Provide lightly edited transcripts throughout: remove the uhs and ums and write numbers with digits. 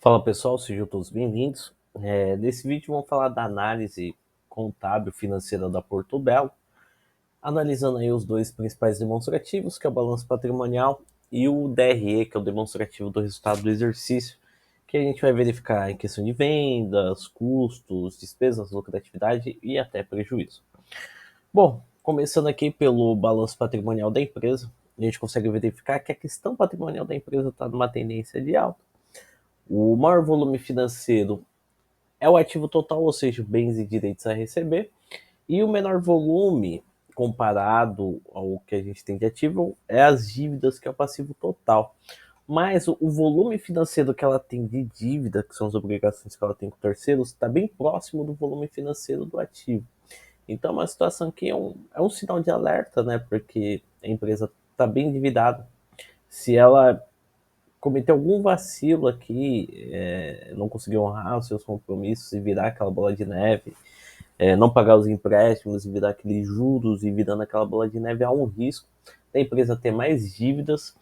Fala pessoal, sejam todos bem-vindos. Nesse vídeo vamos falar da análise contábil financeira da Porto Belo, analisando aí os dois principais demonstrativos, que é o balanço patrimonial e o DRE, que é o demonstrativo do resultado do exercício, que a gente vai verificar em questão de vendas, custos, despesas, lucratividade e até prejuízo. Bom, começando aqui pelo balanço patrimonial da empresa, a gente consegue verificar que a questão patrimonial da empresa está numa tendência de alta. O maior volume financeiro é o ativo total, ou seja, bens e direitos a receber, e o menor volume comparado ao que a gente tem de ativo é as dívidas, que é o passivo total. Mas o volume financeiro que ela tem de dívida, que são as obrigações que ela tem com terceiros, está bem próximo do volume financeiro do ativo. Então, é uma situação que é um sinal de alerta, né? Porque a empresa está bem endividada. Se ela cometer algum vacilo aqui, não conseguir honrar os seus compromissos e virar aquela bola de neve, não pagar os empréstimos e virar aqueles juros e virando aquela bola de neve, há um risco da empresa ter mais dívidas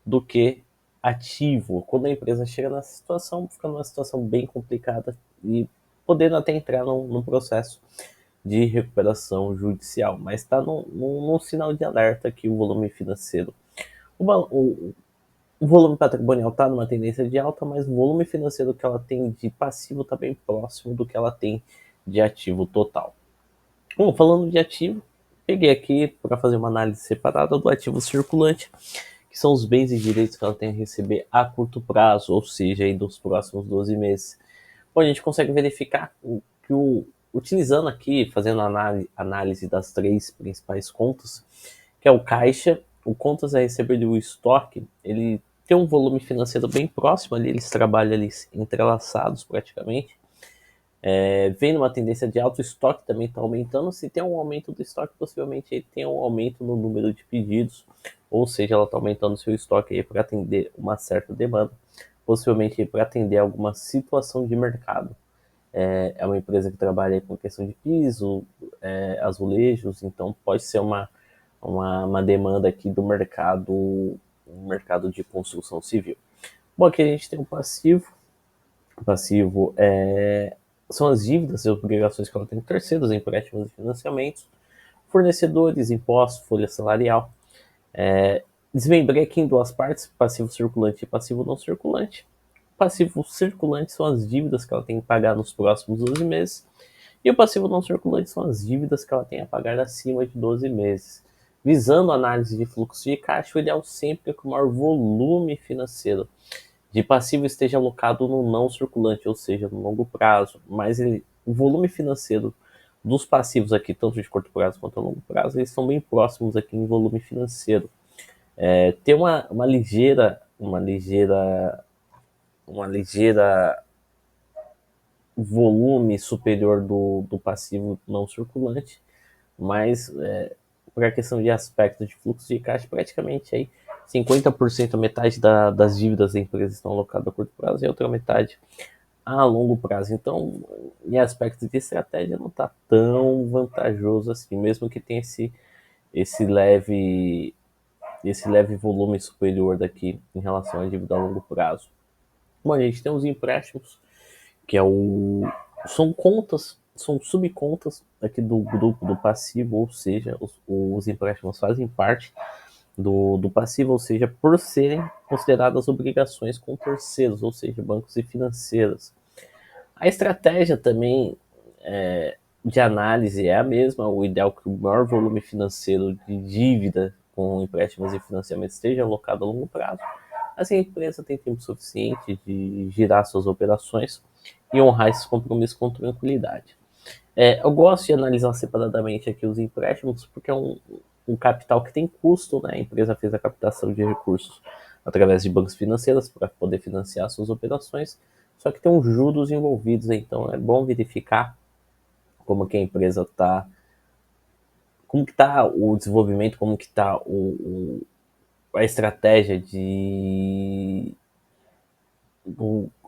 do que ativo. Quando a empresa chega nessa situação, fica numa situação bem complicada e podendo até entrar num processo de recuperação judicial, mas está num sinal de alerta aqui o volume financeiro. O volume patrimonial está numa tendência de alta, mas o volume financeiro que ela tem de passivo está bem próximo do que ela tem de ativo total. Bom, falando de ativo, peguei aqui para fazer uma análise separada do ativo circulante, que são os bens e direitos que ela tem a receber a curto prazo, ou seja, aí dos próximos 12 meses. Bom, a gente consegue verificar que utilizando aqui, fazendo análise das três principais contas, que é o caixa, o contas a receber e o estoque, ele tem um volume financeiro bem próximo ali, eles trabalham ali entrelaçados praticamente. Vem numa tendência de alto, estoque também está aumentando. Se tem um aumento do estoque, possivelmente ele tem um aumento no número de pedidos, ou seja, ela está aumentando seu estoque para atender uma certa demanda, possivelmente para atender alguma situação de mercado. É uma empresa que trabalha com questão de piso, azulejos, então pode ser uma demanda aqui do mercado de construção civil. Bom, aqui a gente tem o passivo. O passivo são as dívidas e obrigações que ela tem com terceiros, empréstimos e financiamentos, fornecedores, impostos, folha salarial. Desmembrei aqui em duas partes, passivo circulante e passivo não circulante. Passivo circulante são as dívidas que ela tem que pagar nos próximos 12 meses. E o passivo não circulante são as dívidas que ela tem a pagar acima de 12 meses. Visando a análise de fluxo de caixa, o ideal sempre é que o maior volume financeiro de passivo esteja alocado no não circulante, ou seja, no longo prazo. Mas o volume financeiro dos passivos aqui, tanto de curto prazo quanto a longo prazo, eles estão bem próximos aqui em volume financeiro. Tem uma ligeira volume superior do passivo não circulante, mas por a questão de aspecto de fluxo de caixa, praticamente aí 50%, metade das dívidas da empresa estão alocadas a curto prazo e a outra metade a longo prazo. Então, em aspecto de estratégia, não está tão vantajoso assim, mesmo que tenha esse leve volume superior daqui em relação à dívida a longo prazo. Bom, a gente tem os empréstimos, que são contas, são subcontas aqui do grupo do passivo, ou seja, os empréstimos fazem parte do passivo, ou seja, por serem consideradas obrigações com terceiros, ou seja, bancos e financeiras. A estratégia também de análise é a mesma, o ideal é que o maior volume financeiro de dívida com empréstimos e financiamentos esteja alocado a longo prazo. Assim, a empresa tem tempo suficiente de girar suas operações e honrar esses compromissos com tranquilidade. Eu gosto de analisar separadamente aqui os empréstimos, porque é um capital que tem custo, né? A empresa fez a captação de recursos através de bancos financeiros para poder financiar suas operações, só que tem uns juros envolvidos, então é bom verificar como que a empresa está, como que está o desenvolvimento, como que está a estratégia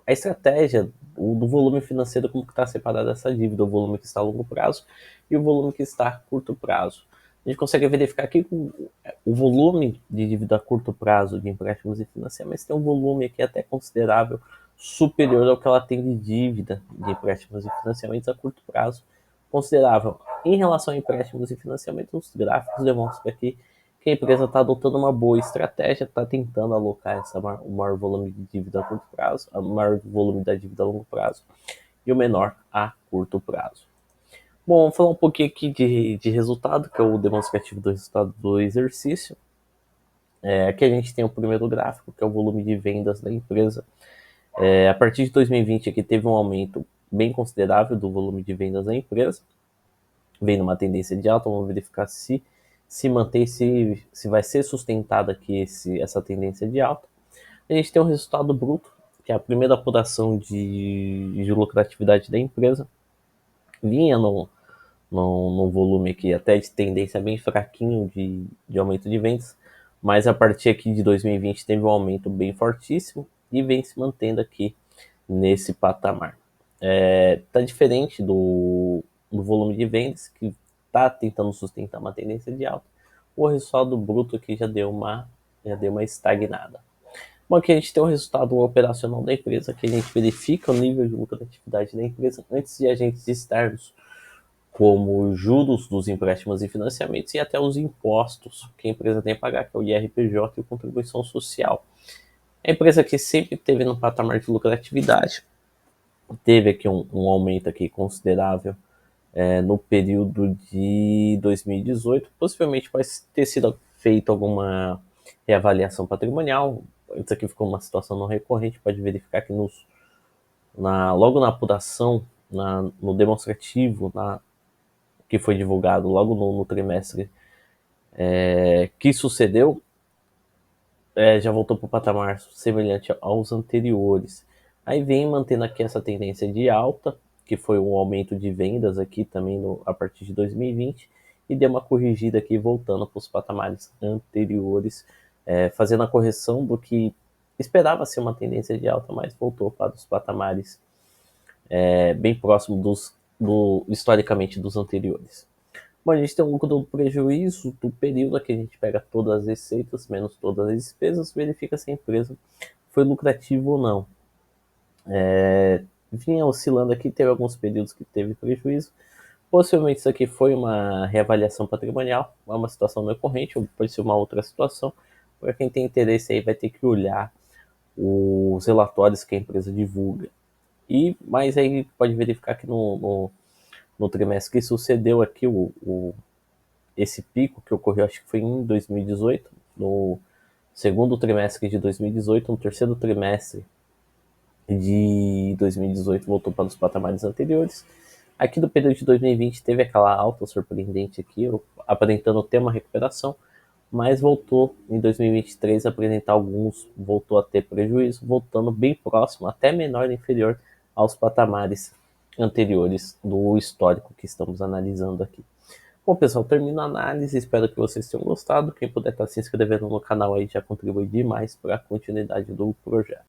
a estratégia do volume financeiro, como que está separada essa dívida, o volume que está a longo prazo e o volume que está a curto prazo. A gente consegue verificar que o volume de dívida a curto prazo de empréstimos e financiamentos tem um volume aqui até considerável superior ao que ela tem de dívida de empréstimos e financiamentos a curto prazo, considerável. Em relação a empréstimos e financiamentos, os gráficos demonstram aqui que a empresa está adotando uma boa estratégia, está tentando alocar o maior volume de dívida a curto prazo, o maior volume da dívida a longo prazo e o menor a curto prazo. Bom, vamos falar um pouquinho aqui de resultado, que é o demonstrativo do resultado do exercício. Aqui a gente tem o primeiro gráfico, que é o volume de vendas da empresa. A partir de 2020 aqui teve um aumento bem considerável do volume de vendas da empresa, vem numa tendência de alta. Vamos verificar se mantém, se vai ser sustentada aqui essa tendência de alta. A gente tem o resultado bruto, que é a primeira apuração de lucratividade da empresa. Vinha num volume aqui até de tendência bem fraquinho de aumento de vendas, mas a partir aqui de 2020 teve um aumento bem fortíssimo e vem se mantendo aqui nesse patamar. Tá diferente do volume de vendas, que está tentando sustentar uma tendência de alta. O resultado bruto aqui já deu uma estagnada. Bom, aqui a gente tem o resultado operacional da empresa, que a gente verifica o nível de lucratividade da empresa antes de agentes externos, como juros dos empréstimos e financiamentos e até os impostos que a empresa tem que pagar, que é o IRPJ e a contribuição social. A empresa que sempre teve no patamar de lucratividade, teve aqui um aumento aqui considerável no período de 2018, possivelmente pode ter sido feita alguma reavaliação patrimonial. Isso aqui ficou uma situação não recorrente, pode verificar que logo na apuração, no demonstrativo, que foi divulgado logo no trimestre que sucedeu, já voltou para o patamar semelhante aos anteriores. Aí vem mantendo aqui essa tendência de alta, que foi um aumento de vendas aqui também a partir de 2020, e deu uma corrigida aqui voltando para os patamares anteriores, fazendo a correção do que esperava ser uma tendência de alta, mas voltou para os patamares bem próximos historicamente dos anteriores. Bom, a gente tem um lucro do prejuízo do período, que a gente pega todas as receitas menos todas as despesas, verifica se a empresa foi lucrativa ou não. Vinha oscilando aqui, teve alguns períodos que teve prejuízo. Possivelmente isso aqui foi uma reavaliação patrimonial, é uma situação recorrente, ou pode ser uma outra situação. Para quem tem interesse aí, vai ter que olhar os relatórios que a empresa divulga. Mas aí pode verificar que no trimestre que sucedeu aqui, esse pico que ocorreu, acho que foi em 2018, no segundo trimestre de 2018, no terceiro trimestre de 2018 voltou para os patamares anteriores. Aqui do período de 2020 teve aquela alta surpreendente aqui, aparentando ter uma recuperação, mas voltou em 2023 a apresentar voltou a ter prejuízo, voltando bem próximo, até menor e inferior aos patamares anteriores do histórico que estamos analisando aqui. Bom, pessoal, termino a análise, espero que vocês tenham gostado. Quem puder estar se inscrevendo no canal aí já contribui demais para a continuidade do projeto.